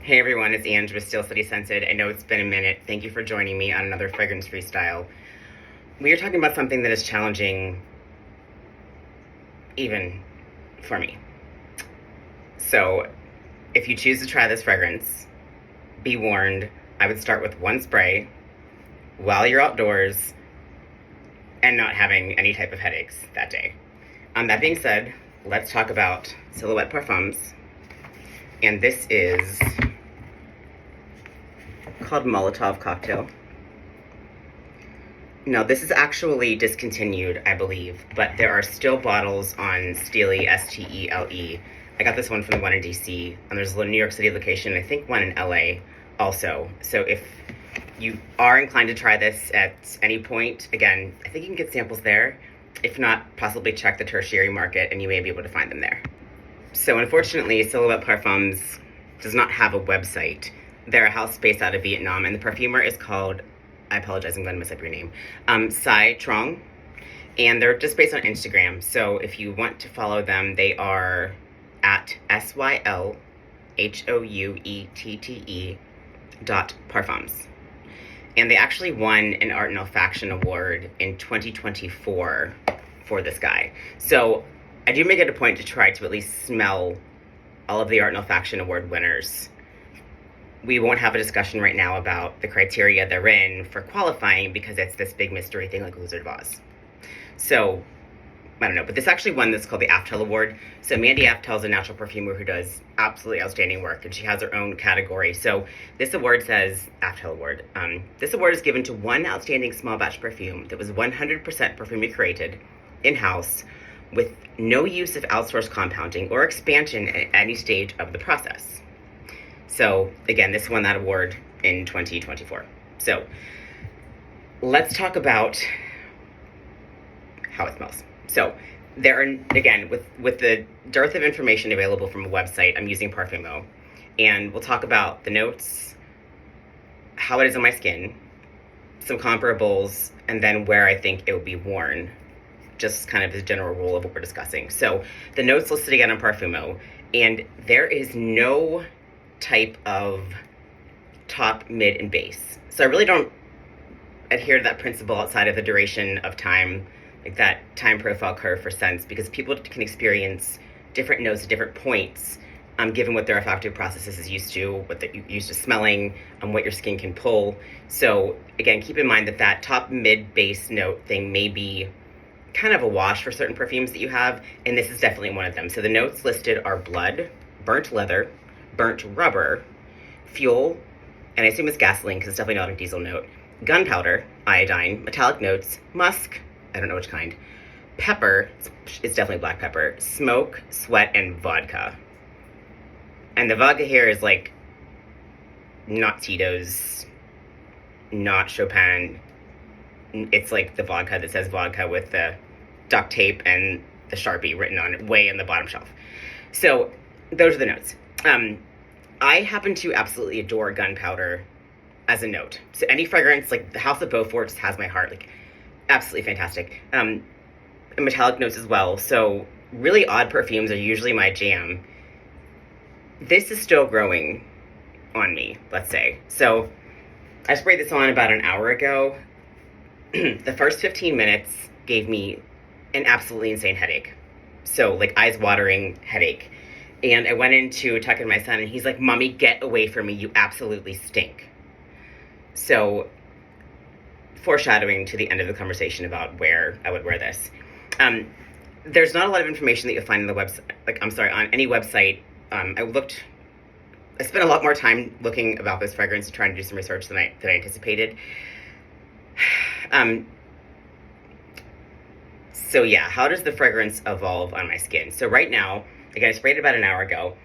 Hey everyone, it's Ange with Still City Scented. I know it's been a minute. Thank you for joining me on another fragrance freestyle. We are talking about something that is challenging even for me. So, if you choose to try this fragrance, be warned, I would start with one spray while you're outdoors and not having any type of headaches that day. That being said, let's talk about Sylhouette Parfums. And this is called Molotov Cocktail. Now, this is actually discontinued, I believe, but there are still bottles on Steely, S-T-E-L-E. I got this one from the one in DC, and there's a New York City location, and I think one in LA also. So if you are inclined to try this at any point, again, I think you can get samples there. If not, possibly check the tertiary market, and you may be able to find them there. So unfortunately, Sylhouette Parfums does not have a website. They're a house based out of Vietnam, and the perfumer is called, I apologize, I'm going to mess up your name, Sai Trong, and they're just based on Instagram. So if you want to follow them, they are at SYLHOUETTE.parfums. And they actually won an Art and Olfaction Award in 2024 for this guy. So I do make it a point to try to at least smell all of the Art and Olfaction Award winners. We won't have a discussion right now about the criteria they're in for qualifying because it's this big mystery thing like Wizard of Oz. So, I don't know, but this actually won this called the Aftel Award. So Mandy Aftel is a natural perfumer who does absolutely outstanding work, and she has her own category. So this award says, Aftel Award, this award is given to one outstanding small batch perfume that was 100% Parfumerie created in-house with no use of outsourced compounding or expansion at any stage of the process. So again, this won that award in 2024. So let's talk about how it smells. So there are, again, with the dearth of information available from a website, I'm using Parfumo. And we'll talk about the notes, how it is on my skin, some comparables, and then where I think it would be worn. Just kind of the general rule of what we're discussing. So the notes listed again on Parfumo, and there is no type of top, mid, and base. So I really don't adhere to that principle outside of the duration of time, like that time profile curve for scents, because people can experience different notes at different points, given what their olfactory processes is used to, what they're used to smelling, and what your skin can pull. So again, keep in mind that that top, mid, base note thing may be kind of a wash for certain perfumes that you have, and this is definitely one of them. So the notes listed are blood, burnt leather, burnt rubber, fuel, and I assume it's gasoline because it's definitely not a diesel note, gunpowder, iodine, metallic notes, musk, I don't know which kind, pepper, it's definitely black pepper, smoke, sweat, and vodka. And the vodka here is like not Tito's, not Chopin. It's like the vodka that says vodka with the duct tape and the Sharpie written on it way in the bottom shelf. So those are the notes. I happen to absolutely adore gunpowder as a note. So any fragrance, like the House of Beaufort just has my heart, like absolutely fantastic. And metallic notes as well. So really odd perfumes are usually my jam. This is still growing on me, let's say. So I sprayed this on about an hour ago. The first 15 minutes gave me an absolutely insane headache. So like eyes watering headache. And I went in to tuck in my son, and he's like, "Mommy, get away from me. You absolutely stink." So, foreshadowing to the end of the conversation about where I would wear this. There's not a lot of information that you'll find on the website, on any website. I spent a lot more time looking about this fragrance and trying to do some research than I anticipated. So yeah, how does the fragrance evolve on my skin? So right now, again, I sprayed it about an hour ago.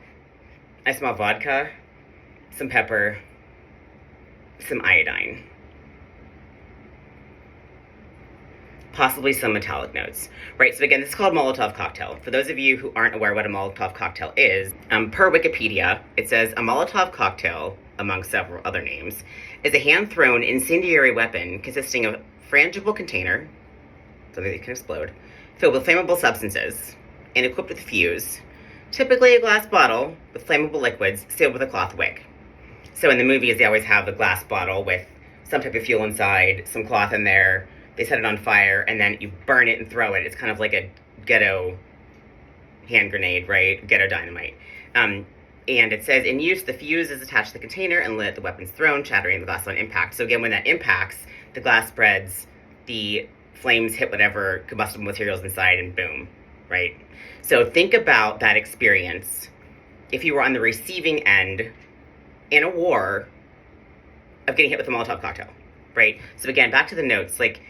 I smell vodka, some pepper, some iodine, possibly some metallic notes, right? So again, this is called Molotov Cocktail. For those of you who aren't aware what a Molotov Cocktail is, per Wikipedia, it says a Molotov Cocktail, among several other names, is a hand-thrown incendiary weapon consisting of a frangible container, something that can explode, filled with flammable substances, and equipped with a fuse, typically a glass bottle with flammable liquids sealed with a cloth wick. So in the movies, they always have a glass bottle with some type of fuel inside, some cloth in there. They set it on fire, and then you burn it and throw it. It's kind of like a ghetto hand grenade, right? Ghetto dynamite. And it says, in use, the fuse is attached to the container and lit, the weapon's thrown, shattering the glass on impact. So again, when that impacts, the glass spreads, the flames hit whatever combustible materials inside, and boom, right? So think about that experience if you were on the receiving end in a war of getting hit with a Molotov cocktail, right? So again, back to the notes, like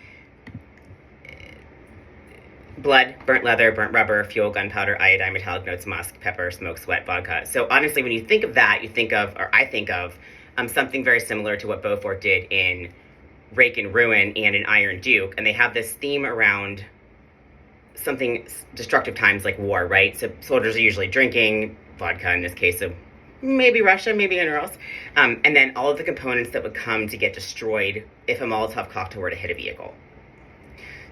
blood, burnt leather, burnt rubber, fuel, gunpowder, iodine, metallic notes, musk, pepper, smoke, sweat, vodka. So honestly, when you think of that, you think of, or I think of, something very similar to what Beaufort did in Rake and Ruin and in Iron Duke. And they have this theme around something destructive times like war, right? So soldiers are usually drinking, vodka in this case, so maybe Russia, maybe anywhere else. And then all of the components that would come to get destroyed if a Molotov cocktail were to hit a vehicle.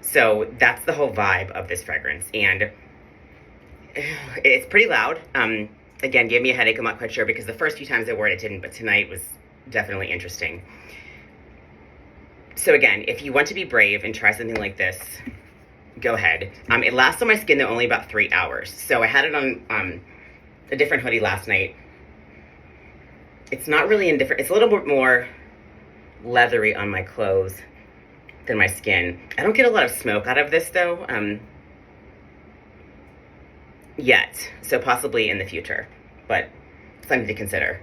So that's the whole vibe of this fragrance. And it's pretty loud. Again, gave me a headache. I'm not quite sure because the first few times I wore it, it didn't, but tonight was definitely interesting. So again, if you want to be brave and try something like this, go ahead. It lasts on my skin though only about 3 hours. So I had it on a different hoodie last night. It's not really indifferent. It's a little bit more leathery on my clothes than my skin. I don't get a lot of smoke out of this though, yet. So possibly in the future, but something to consider.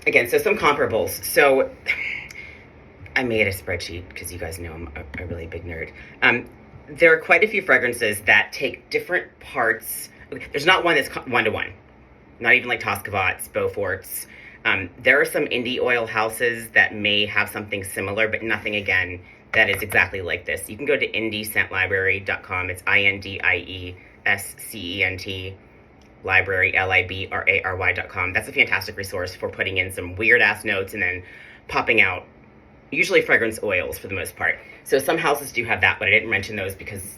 Again, so some comparables. So I made a spreadsheet because you guys know I'm a really big nerd. There are quite a few fragrances that take different parts. There's not one that's one-to-one. Not even like Toscavots, Beauforts. There are some indie oil houses that may have something similar, but nothing, again, that is exactly like this. You can go to indiescentlibrary.com. It's INDIESCENT library, LIBRARY.com. That's a fantastic resource for putting in some weird-ass notes and then popping out usually fragrance oils for the most part. So some houses do have that, but I didn't mention those because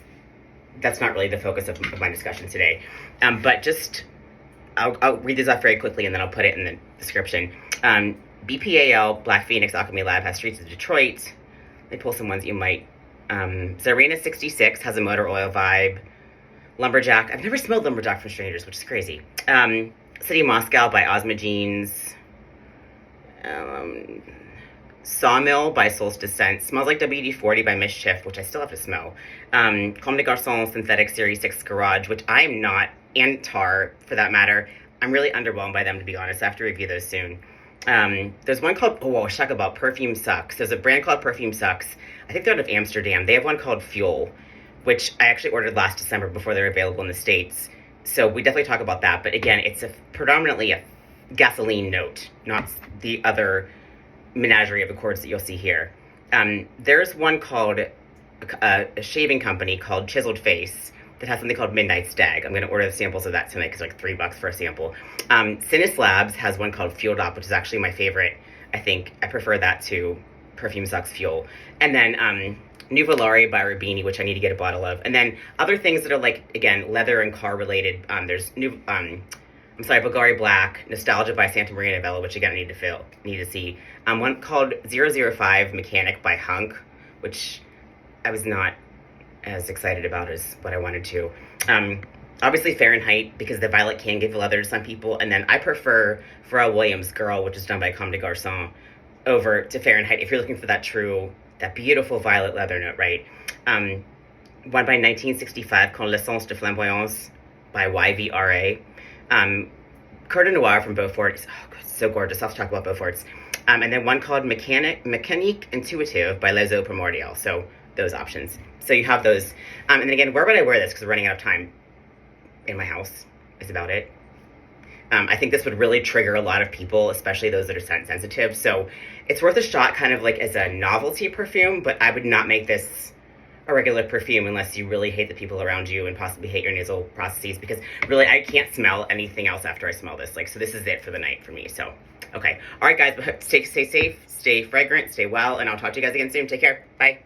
that's not really the focus of my discussion today. But just... I'll read these off very quickly and then I'll put it in the description. BPAL, Black Phoenix Alchemy Lab, has Streets of Detroit. They pull some ones you might. Xyrena 66 has a motor oil vibe. Lumberjack. I've never smelled Lumberjack from strangers, which is crazy. City of Moscow by OsmoGenes. Sawmill by Solstice Scent. Smells like WD-40 by MSCHF, which I still have to smell. Comme des Garçons Synthetic Series 6 Garage, which I am not, and Tar, for that matter. I'm really underwhelmed by them, to be honest. I have to review those soon. There's one called, let's talk about Perfume.Sucks. There's a brand called Perfume.Sucks. I think they're out of Amsterdam. They have one called Fuel, which I actually ordered last December before they were available in the States. So we definitely talk about that. But again, it's predominantly a gasoline note, not the other menagerie of accords that you'll see here. There's one called a shaving company called Chiseled Face that has something called Midnight Stag. I'm going to order the samples of that tonight because it's like $3 for a sample. Cinis Labs has one called Fueled Up, which is actually my favorite. I think I prefer that to Perfume.Sucks Fuel. And then Bvlgari by Rubini, which I need to get a bottle of. And then other things that are like, again, leather and car related. There's Bvlgari Black, Nostalgia by Santa Maria Novella, which again I need to see. One called 005 Mécanique by Hunk, which I was not as excited about as what I wanted to. Obviously Fahrenheit, because the violet can give leather to some people, and then I prefer Pharrell Williams' Girl, which is done by Comme des Garçons, over to Fahrenheit if you're looking for that beautiful violet leather note, right? One by 1965 called L'Essence de Flamboyance by YVRA. Coeur de Noir from Beaufort is so gorgeous. I'll talk about Beauforts. And then one called Mécanique Intuitive by Les Eaux Primordiales. So those options. So you have those. And then again, where would I wear this? Because we're running out of time. In my house is about it. I think this would really trigger a lot of people, especially those that are scent sensitive. So it's worth a shot kind of like as a novelty perfume, but I would not make this a regular perfume unless you really hate the people around you and possibly hate your nasal processes, because really I can't smell anything else after I smell this. So this is it for the night for me. So, okay. All right, guys, stay safe, stay fragrant, stay well, and I'll talk to you guys again soon. Take care. Bye.